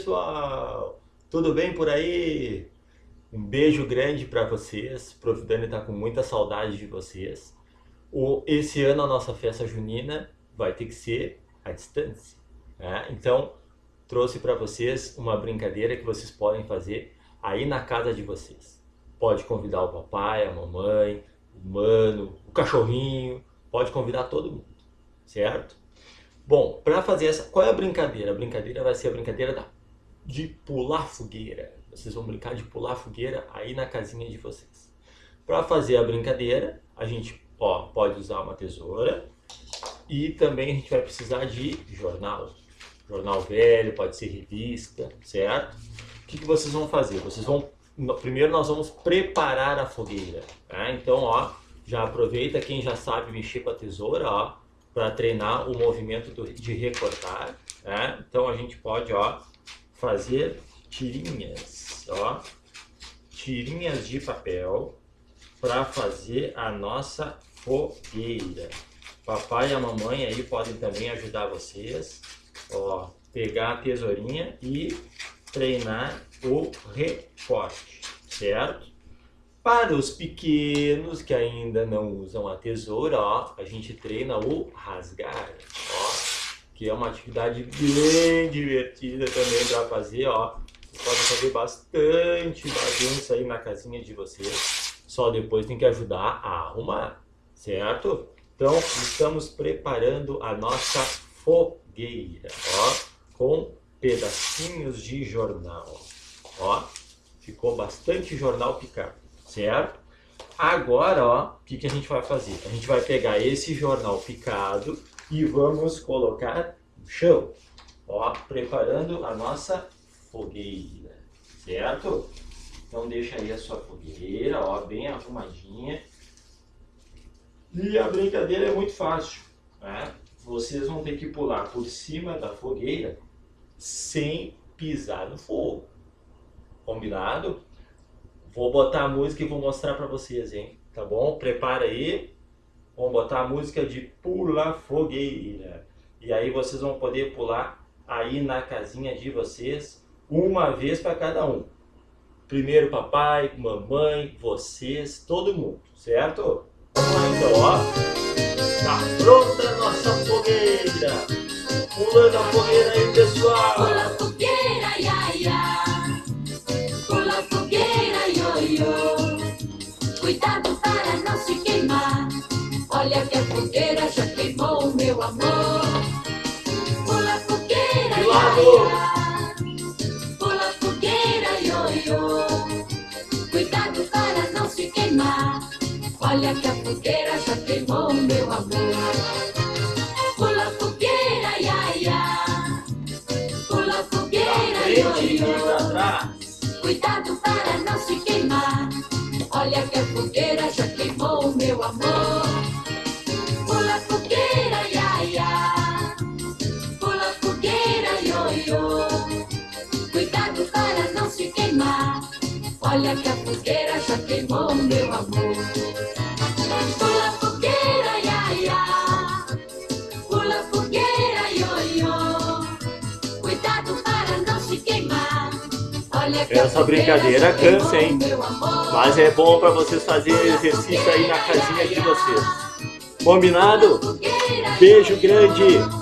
pessoal, tudo bem por aí? Um beijo grande para vocês. Providane está com muita saudade de vocês. Esse ano a nossa festa junina vai ter que ser à distância, né? Então trouxe para vocês uma brincadeira que vocês podem fazer aí na casa de vocês. Pode convidar o papai, a mamãe, o mano, o cachorrinho, pode convidar todo mundo, certo? Bom, para fazer essa, qual é a brincadeira? A brincadeira vai ser a brincadeira de pular fogueira. Vocês vão brincar de pular fogueira aí na casinha de vocês. Para fazer a brincadeira, a gente pode usar uma tesoura e também a gente vai precisar de jornal. Jornal velho, pode ser revista, certo? O que vocês vão fazer? Primeiro nós vamos preparar a fogueira, tá? Então, já aproveita quem já sabe mexer com a tesoura, para treinar o movimento de recortar, né? Então a gente pode, fazer tirinhas, tirinhas de papel para fazer a nossa fogueira. Papai e a mamãe aí podem também ajudar vocês, pegar a tesourinha e treinar o recorte, certo? Para os pequenos que ainda não usam a tesoura, a gente treina o rasgar, que é uma atividade bem divertida também para fazer, Vocês podem fazer bastante bagunça aí na casinha de vocês, só depois tem que ajudar a arrumar, certo? Então, estamos preparando a nossa fogueira, com pedacinhos de jornal, ficou bastante jornal picado. Certo? Agora, o que a gente vai fazer? A gente vai pegar esse jornal picado e vamos colocar no chão, preparando a nossa fogueira, certo? Então deixa aí a sua fogueira, bem arrumadinha. E a brincadeira é muito fácil, né? Vocês vão ter que pular por cima da fogueira sem pisar no fogo. Combinado? Vou botar a música e vou mostrar para vocês, hein? Tá bom? Prepara aí. Vamos botar a música de Pula Fogueira. E aí vocês vão poder pular aí na casinha de vocês, uma vez para cada um. Primeiro papai, mamãe, vocês, todo mundo, certo? Vamos lá então, Tá pronta a nossa fogueira. Pulando a fogueira aí, pessoal. Pula fogueira, ia, ia. Cuidado para não se queimar. Olha que a fogueira já queimou, meu amor. Pula fogueira, ia, ia. Pula fogueira, ioiô. Cuidado para não se queimar. Olha que a fogueira já queimou, meu amor. Pula fogueira, ia, ia. Pula fogueira, ioiô. Cuidado para não se queimar. Olha que a fogueira já queimou, meu amor. Pula fogueira, ia, ia. Pula fogueira, ioiô. Cuidado para não se queimar. Olha que a fogueira já queimou, meu amor. Pula fogueira, ia, ia. Pula fogueira, ioiô. Cuidado para não se queimar. Essa brincadeira cansa, hein? Mas é bom para vocês fazerem exercício aí na casinha de vocês. Combinado? Beijo grande!